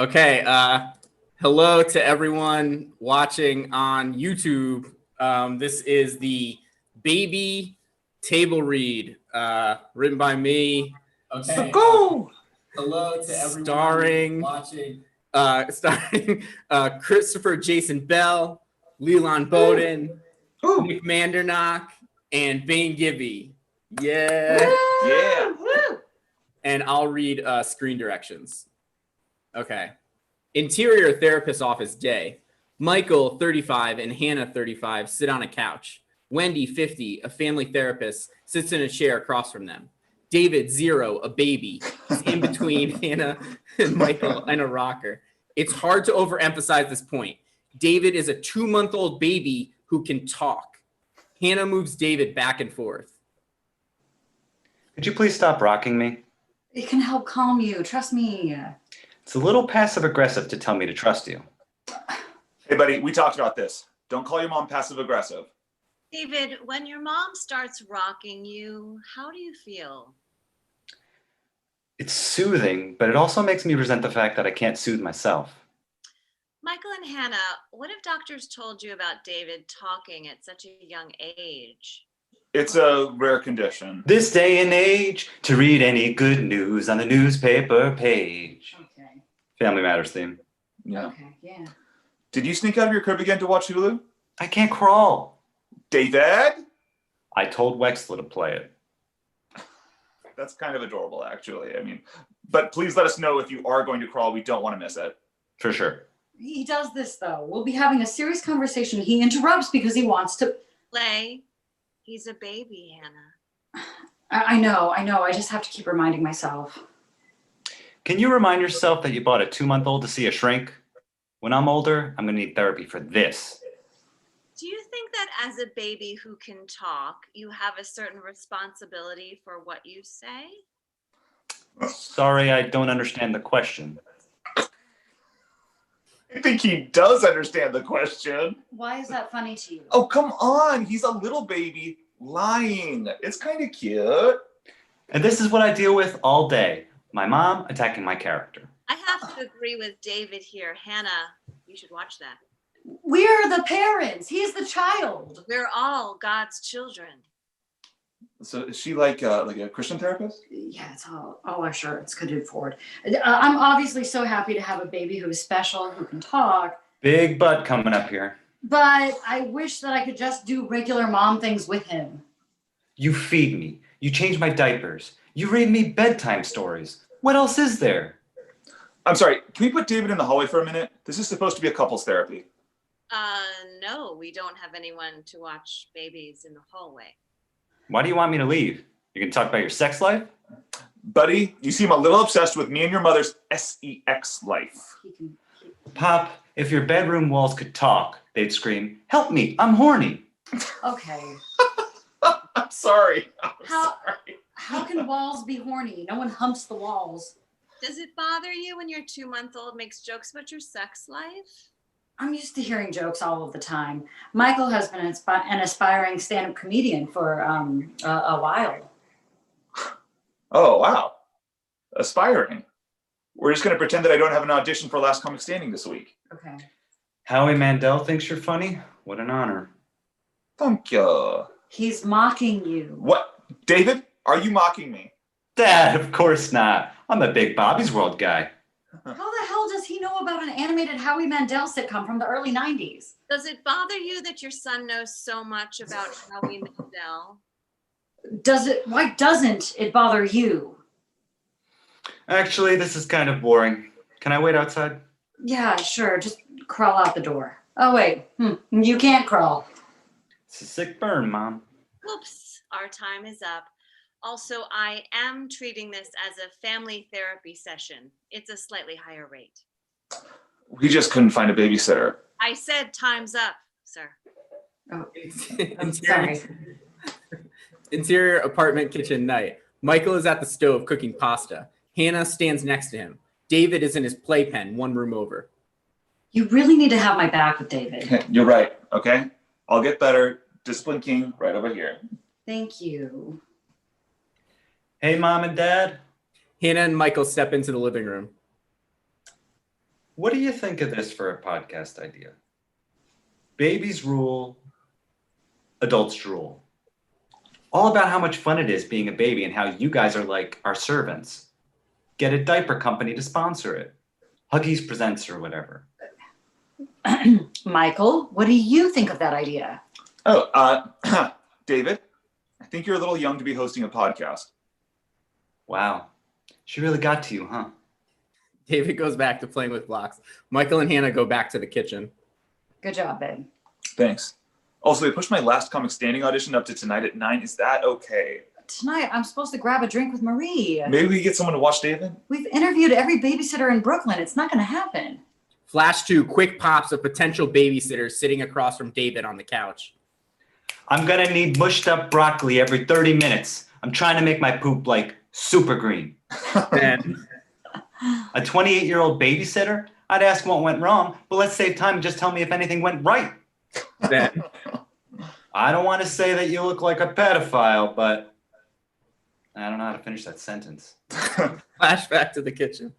Okay, hello to everyone watching on YouTube. This is the baby table read, written by me. Okay. Hello to everyone watching. Starring Christopher Jason Bell, Lilian Bowden, Nick Mandernach, and Bayne Gibby. Yeah. Yeah. And I'll read screen directions. Okay. Interior therapist office day. Michael, 35, and Hannah, 35, sit on a couch. Wendy, 50, a family therapist, sits in a chair across from them. David, 0, a baby, is in between Hannah and Michael and a rocker. It's hard to overemphasize this point. David is a 2-month-old baby who can talk. Hannah moves David back and forth. Could you please stop rocking me? It can help calm you. Trust me. It's a little passive-aggressive to tell me to trust you. Hey, buddy, we talked about this. Don't call your mom passive-aggressive. David, when your mom starts rocking you, how do you feel? It's soothing, but it also makes me resent the fact that I can't soothe myself. Michael and Hannah, what have doctors told you about David talking at such a young age? It's a rare condition. This day and age, to read any good news on the newspaper page. Okay. Family Matters theme. Yeah. Okay, yeah. Did you sneak out of your crib again to watch Hulu? I can't crawl. David? I told Wexler to play it. That's kind of adorable, actually. I mean, but please let us know if you are going to crawl. We don't want to miss it. For sure. He does this, though. We'll be having a serious conversation. He interrupts because he wants to... Play. He's a baby, Hannah. I know. I just have to keep reminding myself. Can you remind yourself that you bought a 2-month-old to see a shrink? When I'm older, I'm going to need therapy for this. Do you think that as a baby who can talk, you have a certain responsibility for what you say? Sorry, I don't understand the question. I think he does understand the question. Why is that funny to you? Oh, come on. He's a little baby lying. It's kind of cute. And this is what I deal with all day. My mom attacking my character. I have to agree with David here. Hannah, you should watch that. We're the parents. He's the child. We're all God's children. So is she like a Christian therapist? Yeah, it's all our shirts could do forward. I'm obviously so happy to have a baby who is special, who can talk. Big butt coming up here. But I wish that I could just do regular mom things with him. You feed me. You change my diapers. You read me bedtime stories. What else is there? I'm sorry. Can we put David in the hallway for a minute? This is supposed to be a couples therapy. No, we don't have anyone to watch babies in the hallway. Why do you want me to leave? You can talk about your sex life? Buddy, you seem a little obsessed with me and your mother's sex life. Pop, if your bedroom walls could talk, they'd scream, "Help me, I'm horny." Okay. I'm sorry. How can walls be horny? No one humps the walls. Does it bother you when your 2-month-old makes jokes about your sex life? I'm used to hearing jokes all of the time. Michael has been an aspiring stand-up comedian for a while. Oh, wow. Aspiring. We're just going to pretend that I don't have an audition for Last Comic Standing this week. Okay. Howie Mandel thinks you're funny? What an honor. Thank you. He's mocking you. What? David, are you mocking me? Dad, of course not. I'm a big Bobby's World guy. How the hell does he know about an animated Howie Mandel sitcom from the early 90s? Does it bother you that your son knows so much about Howie Mandel? Why doesn't it bother you? Actually, this is kind of boring. Can I wait outside? Yeah, sure. Just crawl out the door. Oh, wait. You can't crawl. It's a sick burn, Mom. Oops, our time is up. Also, I am treating this as a family therapy session. It's a slightly higher rate. We just couldn't find a babysitter. I said time's up, sir. Oh, I'm sorry. Interior apartment kitchen night. Michael is at the stove cooking pasta. Hannah stands next to him. David is in his playpen, one room over. You really need to have my back with David. You're right, okay? I'll get better. Discipline King right over here. Thank you. Hey, Mom and Dad. Hannah and Michael step into the living room. What do you think of this for a podcast idea? Babies rule, adults drool. All about how much fun it is being a baby and how you guys are like our servants. Get a diaper company to sponsor it. Huggies Presents or whatever. Michael, what do you think of that idea? Oh, David, I think you're a little young to be hosting a podcast. Wow. She really got to you, huh? David goes back to playing with blocks. Michael and Hannah go back to the kitchen. Good job, babe. Thanks. Also, they pushed my last comic standing audition up to tonight at 9. Is that okay? Tonight, I'm supposed to grab a drink with Marie. Maybe we get someone to watch David? We've interviewed every babysitter in Brooklyn. It's not going to happen. Flash to quick pops of potential babysitters sitting across from David on the couch. I'm gonna need mushed up broccoli every 30 minutes. I'm trying to make my poop like super green. Then A 28-year-old babysitter? I'd ask what went wrong, but let's save time and just tell me if anything went right. then I don't want to say that you look like a pedophile, but I don't know how to finish that sentence. flashback to the kitchen.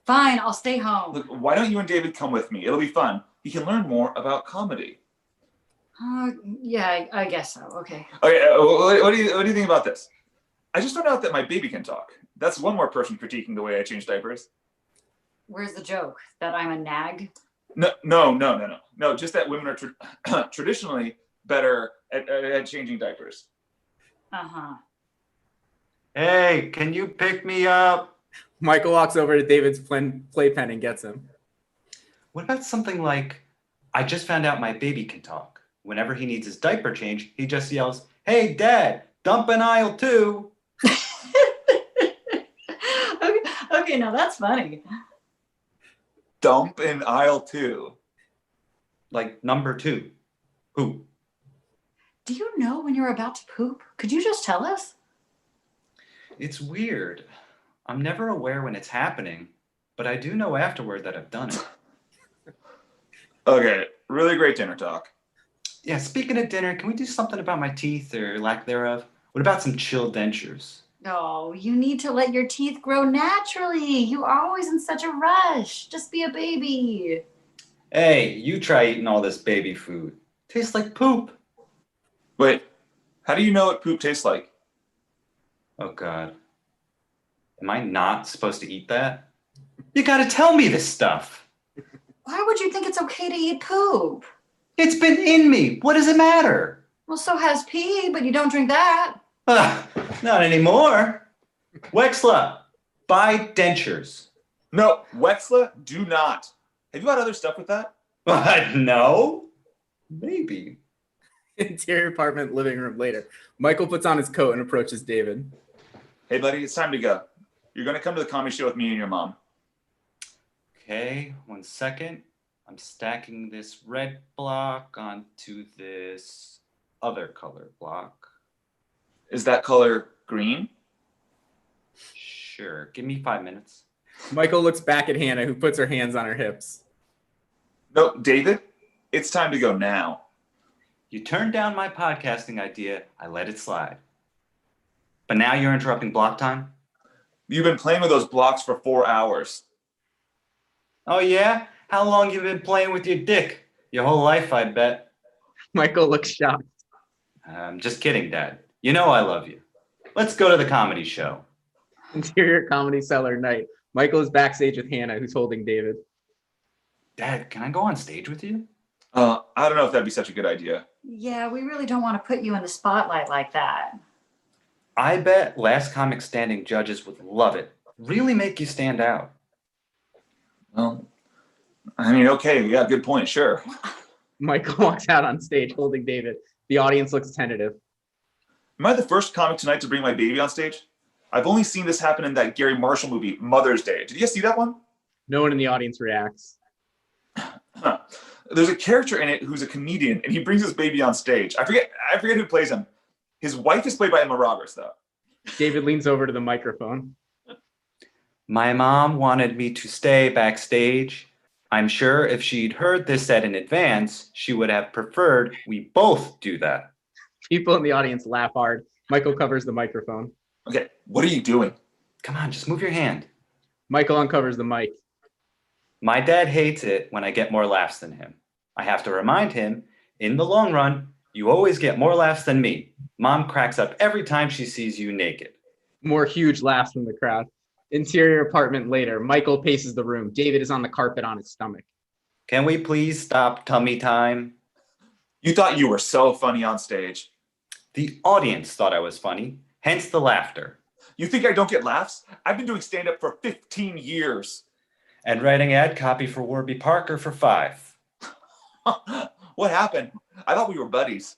Fine, I'll stay home. Look, why don't you and David come with me? It'll be fun. You can learn more about comedy. Yeah, I guess so. Okay. Okay, what do you think about this? I just found out that my baby can talk. That's one more person critiquing the way I change diapers. Where's the joke? That I'm a nag? No. Just that women are traditionally better at changing diapers. Uh-huh. Hey, can you pick me up? Michael walks over to David's playpen and gets him. What about something like, I just found out my baby can talk. Whenever he needs his diaper change, he just yells, "Hey, Dad, dump in aisle 2." Okay, now that's funny. Dump in aisle 2. Like number 2. Who? Do you know when you're about to poop? Could you just tell us? It's weird. I'm never aware when it's happening, but I do know afterward that I've done it. Okay, really great dinner talk. Yeah, speaking of dinner, can we do something about my teeth or lack thereof? What about some chill dentures? No, you need to let your teeth grow naturally. You're always in such a rush. Just be a baby. Hey, you try eating all this baby food. Tastes like poop. Wait, how do you know what poop tastes like? Oh, God. Am I not supposed to eat that? You gotta tell me this stuff. Why would you think it's okay to eat poop? It's been in me. What does it matter? Well, so has pee, but you don't drink that. Not anymore. Wexla, buy dentures. No, Wexla, do not. Have you had other stuff with that? No. Maybe. Interior apartment living room later. Michael puts on his coat and approaches David. Hey, buddy, it's time to go. You're going to come to the comedy show with me and your mom. Okay, 1 second. I'm stacking this red block onto this other color block. Is that color green? Sure, give me 5 minutes. Michael looks back at Hannah, who puts her hands on her hips. No, David, it's time to go now. You turned down my podcasting idea, I let it slide. But now you're interrupting block time? You've been playing with those blocks for 4 hours. Oh yeah? How long you been playing with your dick? Your whole life, I bet. Michael looks shocked. Just kidding, Dad. You know I love you. Let's go to the comedy show. Interior comedy cellar night. Michael is backstage with Hannah, who's holding David. Dad, can I go on stage with you? I don't know if that'd be such a good idea. Yeah, we really don't want to put you in the spotlight like that. I bet Last Comic Standing judges would love it. Really make you stand out. Well, I mean, okay, yeah, good point, sure. Michael walks out on stage holding David. The audience looks tentative. Am I the first comic tonight to bring my baby on stage? I've only seen this happen in that Gary Marshall movie, Mother's Day. Did you guys see that one? No one in the audience reacts. There's a character in it who's a comedian, and he brings his baby on stage. I forget who plays him. His wife is played by Emma Roberts, though. David leans over to the microphone. My mom wanted me to stay backstage. I'm sure if she'd heard this said in advance, she would have preferred we both do that. People in the audience laugh hard. Michael covers the microphone. Okay, what are you doing? Come on, just move your hand. Michael uncovers the mic. My dad hates it when I get more laughs than him. I have to remind him, in the long run, you always get more laughs than me. Mom cracks up every time she sees you naked. More huge laughs from the crowd. Interior apartment later. Michael paces the room. David is on the carpet on his stomach. Can we please stop tummy time? You thought you were so funny on stage. The audience thought I was funny, hence the laughter. You think I don't get laughs? I've been doing stand-up for 15 years. And writing ad copy for Warby Parker for 5. What happened? I thought we were buddies.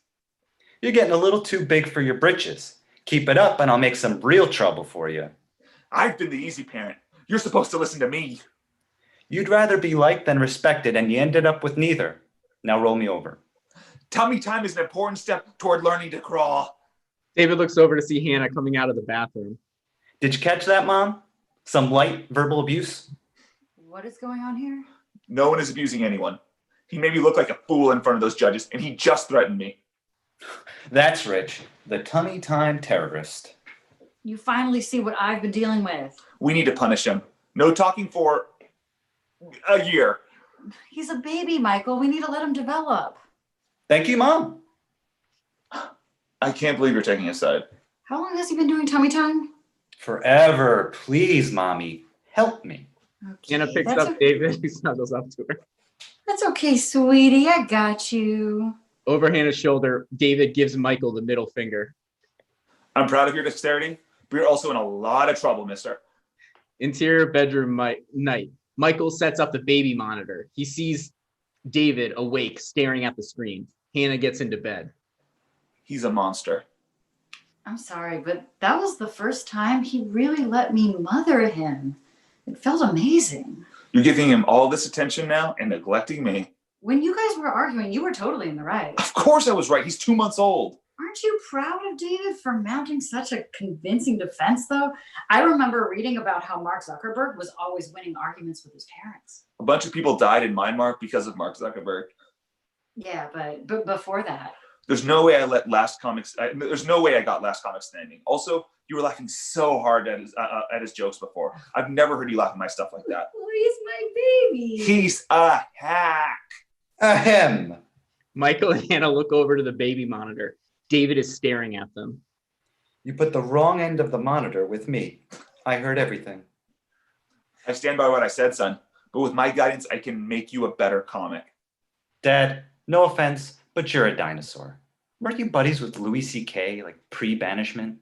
You're getting a little too big for your britches. Keep it up and I'll make some real trouble for you. I've been the easy parent. You're supposed to listen to me. You'd rather be liked than respected, and you ended up with neither. Now roll me over. Tummy time is an important step toward learning to crawl. David looks over to see Hannah coming out of the bathroom. Did you catch that, Mom? Some light verbal abuse? What is going on here? No one is abusing anyone. He made me look like a fool in front of those judges, and he just threatened me. That's Rich, the tummy time terrorist. You finally see what I've been dealing with. We need to punish him. No talking for a year. He's a baby, Michael. We need to let him develop. Thank you, Mom. I can't believe you're taking his side. How long has he been doing tummy time? Forever. Please, Mommy, help me. Okay, Hannah picks up David, who snuggles up to her. That's okay, sweetie. I got you. Over Hannah's shoulder, David gives Michael the middle finger. I'm proud of your dexterity, but you're also in a lot of trouble, mister. Interior bedroom night. Michael sets up the baby monitor. He sees David awake, staring at the screen. Hannah gets into bed. He's a monster. I'm sorry, but that was the first time he really let me mother him. It felt amazing. You're giving him all this attention now and neglecting me. When you guys were arguing, you were totally in the right. Of course I was right. He's 2 months old. Aren't you proud of David for mounting such a convincing defense, though? I remember reading about how Mark Zuckerberg was always winning arguments with his parents. A bunch of people died in Myanmar because of Mark Zuckerberg. Yeah, but before that. There's no way there's no way I got Last Comic Standing. Also, you were laughing so hard at his jokes before. I've never heard you laugh at my stuff like that. Well, he's my baby. He's a hack. Ahem. Michael and Hannah look over to the baby monitor. David is staring at them. You put the wrong end of the monitor with me. I heard everything. I stand by what I said, son. But with my guidance, I can make you a better comic. Dad, no offense, but you're a dinosaur. Weren't you buddies with Louis C.K., like pre-banishment?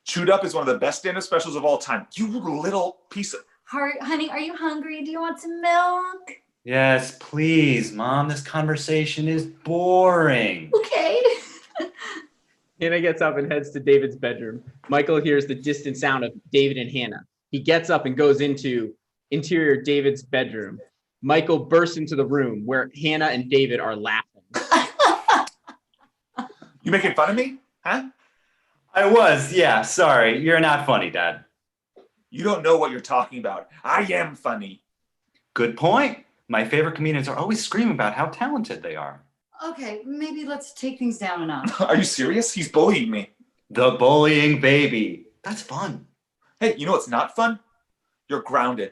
Chewed Up is one of the best stand-up specials of all time. You little piece of... Honey, are you hungry? Do you want some milk? Yes, please, Mom. This conversation is boring. Okay. Hannah gets up and heads to David's bedroom. Michael hears the distant sound of David and Hannah. He gets up and goes into interior David's bedroom. Michael bursts into the room where Hannah and David are laughing. You making fun of me? Huh? I was, yeah, sorry. You're not funny, Dad. You don't know what you're talking about. I am funny. Good point. My favorite comedians are always screaming about how talented they are. Okay, maybe let's take things down a notch. Are you serious? He's bullying me. The bullying baby. That's fun. Hey, you know what's not fun? You're grounded.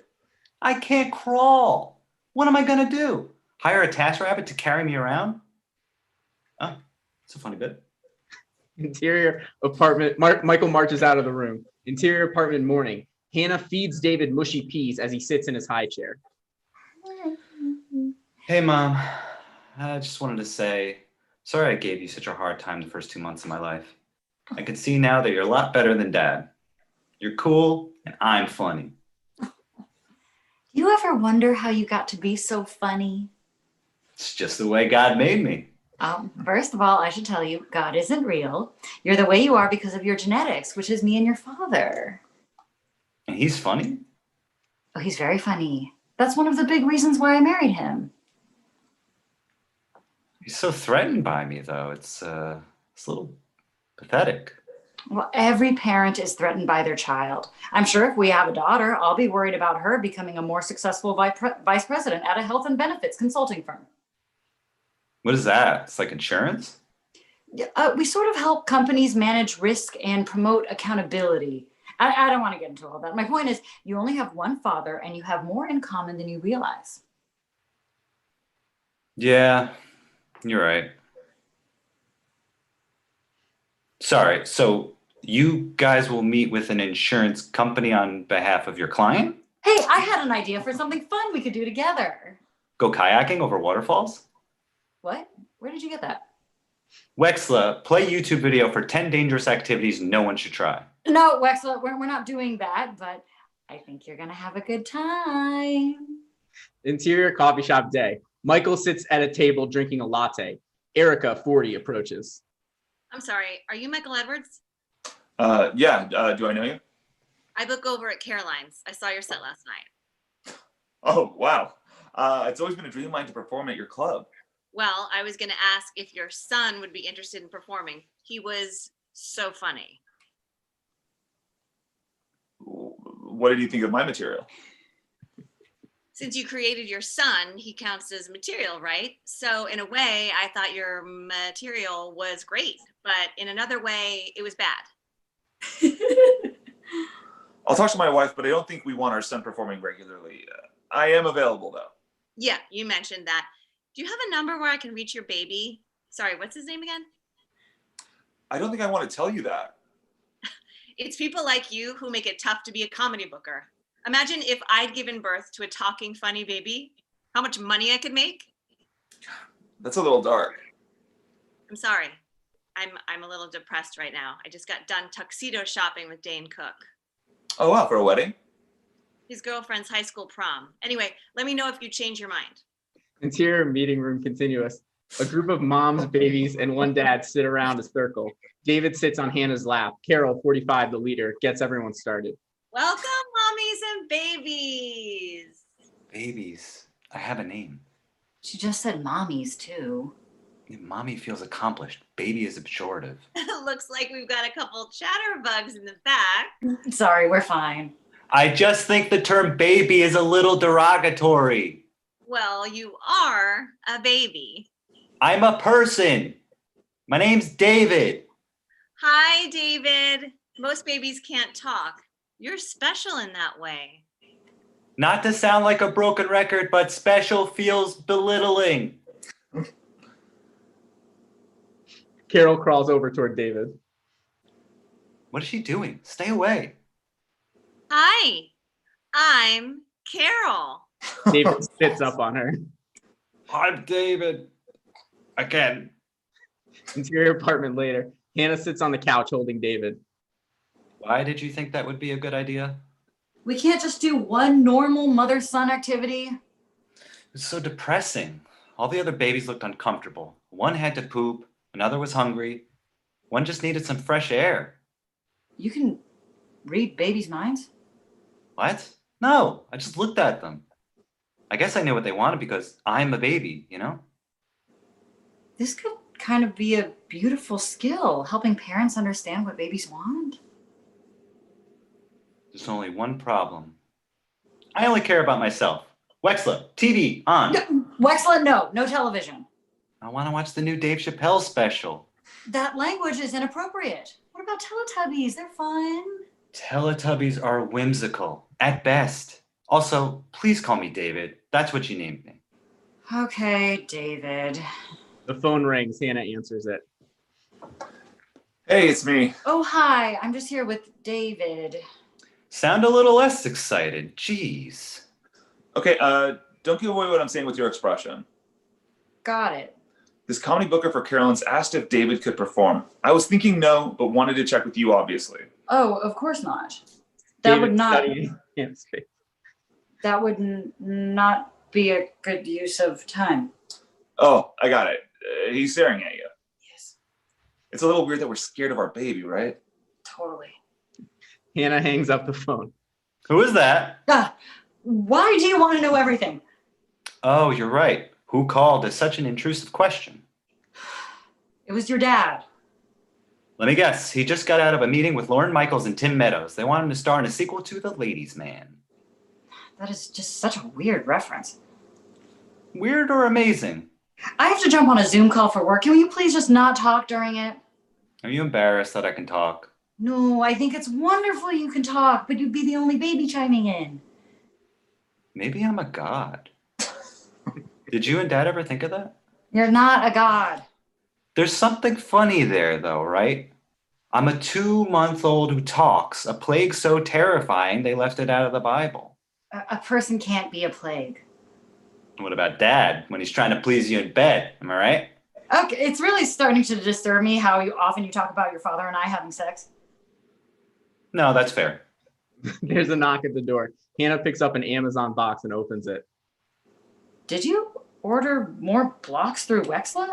I can't crawl. What am I going to do? Hire a task rabbit to carry me around? Oh, it's a funny bit. Interior apartment. Michael marches out of the room. Interior apartment morning. Hannah feeds David mushy peas as he sits in his high chair. Hey, Mom. I just wanted to say, sorry I gave you such a hard time the first 2 months of my life. I can see now that you're a lot better than Dad. You're cool, and I'm funny. Do you ever wonder how you got to be so funny? It's just the way God made me. First of all, I should tell you, God isn't real. You're the way you are because of your genetics, which is me and your father. And he's funny? Oh, he's very funny. That's one of the big reasons why I married him. He's so threatened by me, though. It's a little pathetic. Well, every parent is threatened by their child. I'm sure if we have a daughter, I'll be worried about her becoming a more successful vice president at a health and benefits consulting firm. What is that? It's like insurance? We sort of help companies manage risk and promote accountability. I don't want to get into all that. My point is, you only have one father and you have more in common than you realize. Yeah, you're right. Sorry, so you guys will meet with an insurance company on behalf of your client? Hey, I had an idea for something fun we could do together. Go kayaking over waterfalls? What? Where did you get that? Wexla, play YouTube video for 10 dangerous activities no one should try. No, Wexler, we're not doing that, but I think you're going to have a good time. Interior coffee shop day. Michael sits at a table drinking a latte. Erica, 40, approaches. I'm sorry, are you Michael Edwards? Yeah. Do I know you? I book over at Caroline's. I saw your set last night. Oh, wow. It's always been a dream of mine to perform at your club. Well, I was going to ask if your son would be interested in performing. He was so funny. What did you think of my material? Since you created your son, he counts as material, right? So in a way, I thought your material was great, but in another way, it was bad. I'll talk to my wife, but I don't think we want our son performing regularly. I am available, though. Yeah, you mentioned that. Do you have a number where I can reach your baby? Sorry, what's his name again? I don't think I want to tell you that. It's people like you who make it tough to be a comedy booker. Imagine if I'd given birth to a talking funny baby, how much money I could make. That's a little dark. I'm sorry. I'm a little depressed right now. I just got done tuxedo shopping with Dane Cook. Oh, wow, for a wedding? His girlfriend's high school prom. Anyway, let me know if you change your mind. Interior meeting room continuous. A group of moms, babies, and one dad sit around a circle. David sits on Hannah's lap. Carol, 45, the leader, gets everyone started. Welcome, mommies and babies. Babies, I have a name. She just said mommies, too. Mommy feels accomplished. Baby is a pejorative. Looks like we've got a couple chatterbugs in the back. Sorry, we're fine. I just think the term baby is a little derogatory. Well, you are a baby. I'm a person. My name's David. Hi, David. Most babies can't talk. You're special in that way. Not to sound like a broken record, but special feels belittling. Carol crawls over toward David. What is she doing? Stay away. Hi, I'm Carol. David spits up on her. I'm David. Again. Interior apartment later. Hannah sits on the couch holding David. Why did you think that would be a good idea? We can't just do one normal mother-son activity. It's so depressing. All the other babies looked uncomfortable. One had to poop. Another was hungry. One just needed some fresh air. You can read babies' minds? What? No, I just looked at them. I guess I knew what they wanted because I'm a baby, you know? This could kind of be a beautiful skill, helping parents understand what babies want. There's only one problem. I only care about myself. Wexler, TV on. No, Wexler, no television. I want to watch the new Dave Chappelle special. That language is inappropriate. What about Teletubbies? They're fun. Teletubbies are whimsical, at best. Also, please call me David. That's what you named me. Okay, David. The phone rings. Hannah answers it. Hey, it's me. Oh, hi. I'm just here with David. Sound a little less excited. Jeez. Okay, don't give away what I'm saying with your expression. Got it. This comedy booker for Caroline's asked if David could perform. I was thinking no, but wanted to check with you, obviously. Oh, of course not. That would not. Hannah's face. That would not be a good use of time. Oh, I got it. He's staring at you. Yes, It's a little weird that we're scared of our baby, right? totally. Hannah hangs up the phone. Who is that? Why do you want to know everything? Oh, you're right. Who called is such an intrusive question. It was your dad. Let me guess. He just got out of a meeting with Lauren Michaels and Tim Meadows. They want him to star in a sequel to The Ladies' Man. That is just such a weird reference. Weird or amazing? I have to jump on a Zoom call for work. Can you please just not talk during it? Are you embarrassed that I can talk? No, I think it's wonderful you can talk, but you'd be the only baby chiming in. Maybe I'm a god. Did you and Dad ever think of that? You're not a god. There's something funny there, though, right? I'm a 2-month-old who talks, a plague so terrifying they left it out of the Bible. A person can't be a plague. What about Dad when he's trying to please you in bed? Am I right? Okay, it's really starting to disturb me how often you talk about your father and I having sex. No, that's fair. There's a knock at the door. Hannah picks up an Amazon box and opens it. Did you order more blocks through Wexla?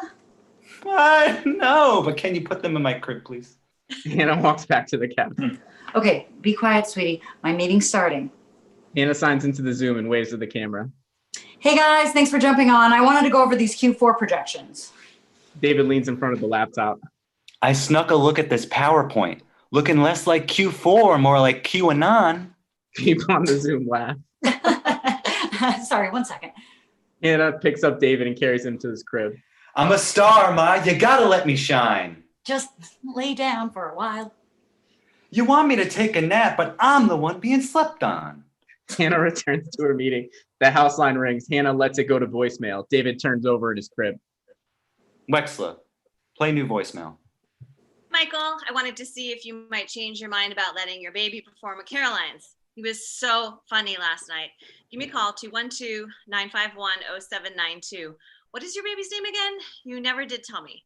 No, but can you put them in my crib, please? Hannah walks back to the cabin. Okay, be quiet, sweetie. My meeting's starting. Hannah signs into the Zoom and waves to the camera. Hey guys, thanks for jumping on. I wanted to go over these Q4 projections. David leans in front of the laptop. I snuck a look at this PowerPoint, looking less like Q4, more like QAnon. People on the Zoom laugh. Sorry, 1 second. Hannah picks up David and carries him to his crib. I'm a star, Ma. You gotta let me shine. Just lay down for a while. You want me to take a nap, but I'm the one being slept on. Hannah returns to her meeting. The house line rings. Hannah lets it go to voicemail. David turns over at his crib. Wexla, play new voicemail. Michael, I wanted to see if you might change your mind about letting your baby perform at Caroline's. He was so funny last night. Give me a call, 212-951-0792. What is your baby's name again? You never did tell me.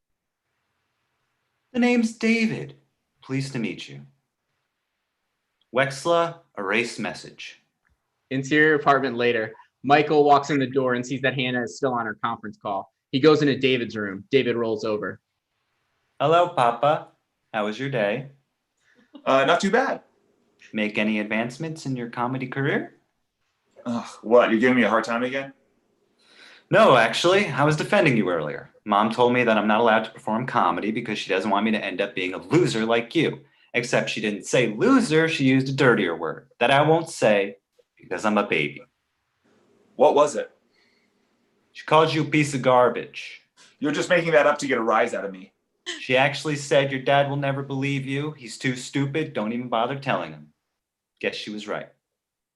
The name's David. Pleased to meet you. Wexla, erase message. Interior apartment later. Michael walks in the door and sees that Hannah is still on her conference call. He goes into David's room. David rolls over. Hello, Papa. How was your day? Not too bad. Make any advancements in your comedy career? What, you're giving me a hard time again? No, actually, I was defending you earlier. Mom told me that I'm not allowed to perform comedy because she doesn't want me to end up being a loser like you. Except she didn't say loser, she used a dirtier word that I won't say because I'm a baby. What was it? She called you a piece of garbage. You're just making that up to get a rise out of me. She actually said your dad will never believe you. He's too stupid. Don't even bother telling him. Guess she was right.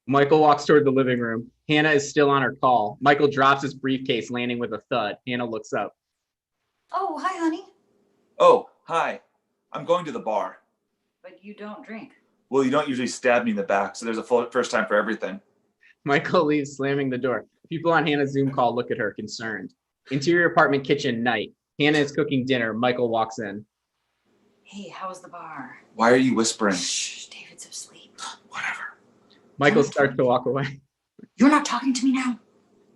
Michael walks toward the living room. Hannah is still on her call. Michael drops his briefcase, landing with a thud. Hannah looks up. Oh, hi, honey. Oh, hi. I'm going to the bar. But you don't drink. Well, you don't usually stab me in the back, so there's a first time for everything. Michael leaves, slamming the door. People on Hannah's Zoom call look at her, concerned. Interior apartment kitchen, night. Hannah is cooking dinner. Michael walks in. Hey, how was the bar? Why are you whispering? Shh, David's asleep. Whatever. Michael starts to walk away. You're not talking to me now?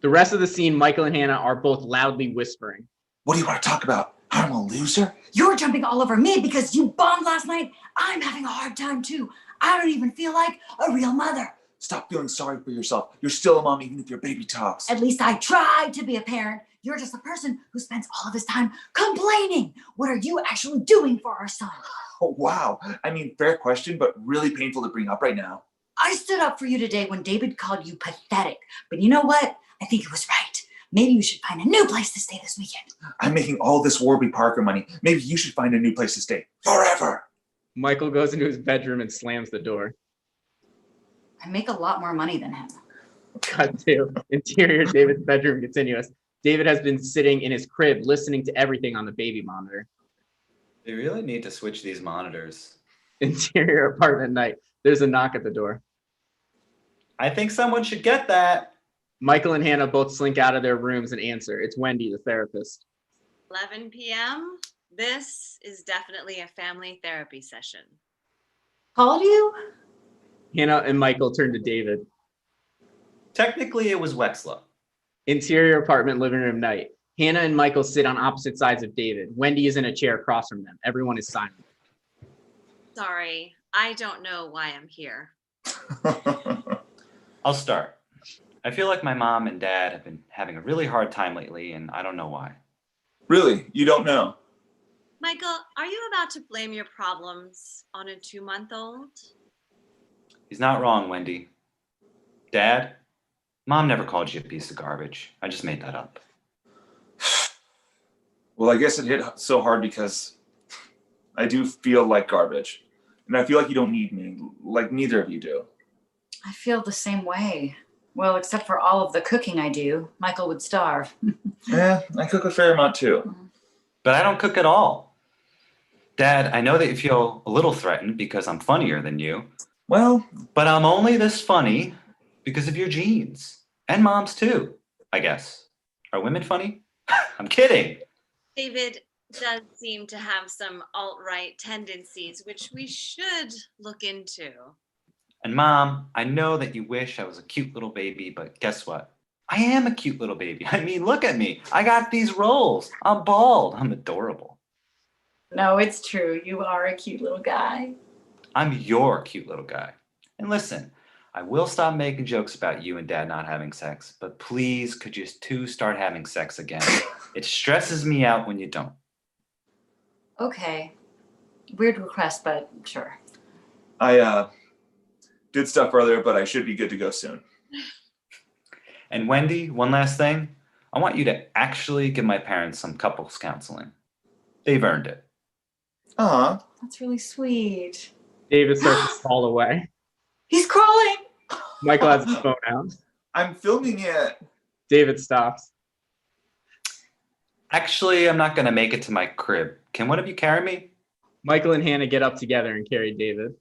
The rest of the scene, Michael and Hannah are both loudly whispering. What do you want to talk about? I'm a loser? You're jumping all over me because you bombed last night. I'm having a hard time too. I don't even feel like a real mother. Stop feeling sorry for yourself. You're still a mom even if your baby talks. At least I tried to be a parent. You're just a person who spends all of his time complaining. What are you actually doing for our son? Oh, wow. I mean, fair question, but really painful to bring up right now. I stood up for you today when David called you pathetic. But you know what? I think he was right. Maybe you should find a new place to stay this weekend. I'm making all this Warby Parker money. Maybe you should find a new place to stay forever. Michael goes into his bedroom and slams the door. I make a lot more money than him. Cut to interior David's bedroom continuous. David has been sitting in his crib listening to everything on the baby monitor. They really need to switch these monitors. Interior apartment night. There's a knock at the door. I think someone should get that. Michael and Hannah both slink out of their rooms and answer. It's Wendy, the therapist. 11 p.m. This is definitely a family therapy session. Called you? Hannah and Michael turn to David. Technically, it was Wexla. Interior apartment living room night. Hannah and Michael sit on opposite sides of David. Wendy is in a chair across from them. Everyone is silent. Sorry, I don't know why I'm here. I'll start. I feel like my mom and dad have been having a really hard time lately, and I don't know why. Really? You don't know? Michael, are you about to blame your problems on a 2-month-old? He's not wrong, Wendy. Dad, Mom never called you a piece of garbage. I just made that up. Well, I guess it hit so hard because I do feel like garbage. And I feel like you don't need me, like neither of you do. I feel the same way. Well, except for all of the cooking I do, Michael would starve. Yeah, I cook a fair amount too. But I don't cook at all. Dad, I know that you feel a little threatened because I'm funnier than you, Well, but I'm only this funny because of your genes. And Mom's too, I guess. Are women funny? I'm kidding. David does seem to have some alt-right tendencies, which we should look into. And Mom, I know that you wish I was a cute little baby, but guess what? I am a cute little baby. I mean, look at me. I got these rolls. I'm bald. I'm adorable. No, it's true. You are a cute little guy. I'm your cute little guy. And listen, I will stop making jokes about you and Dad not having sex, but please, could you two start having sex again? It stresses me out when you don't. Okay. Weird request, but sure. I did stuff earlier, but I should be good to go soon. And Wendy, one last thing. I want you to actually give my parents some couples counseling. They've earned it. That's really sweet. David starts to fall away. He's crawling. Michael has his phone out. I'm filming it. David stops. Actually, I'm not going to make it to my crib. Can one of you carry me? Michael and Hannah get up together and carry David.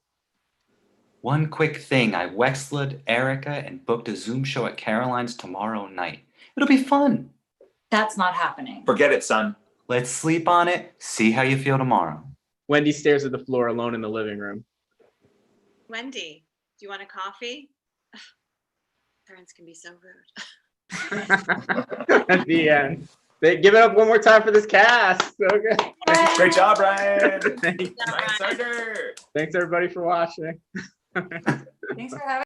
One quick thing. I Wexled Erica and booked a Zoom show at Caroline's tomorrow night. It'll be fun. That's not happening. Forget it, son. Let's sleep on it. See how you feel tomorrow. Wendy stares at the floor alone in the living room. Wendy, do you want a coffee? Ugh, parents can be so rude. At the end. They give it up one more time for this cast. So good. Great job, Ryan. Thanks. Nice, Sartor. Thanks everybody for watching. Thanks for having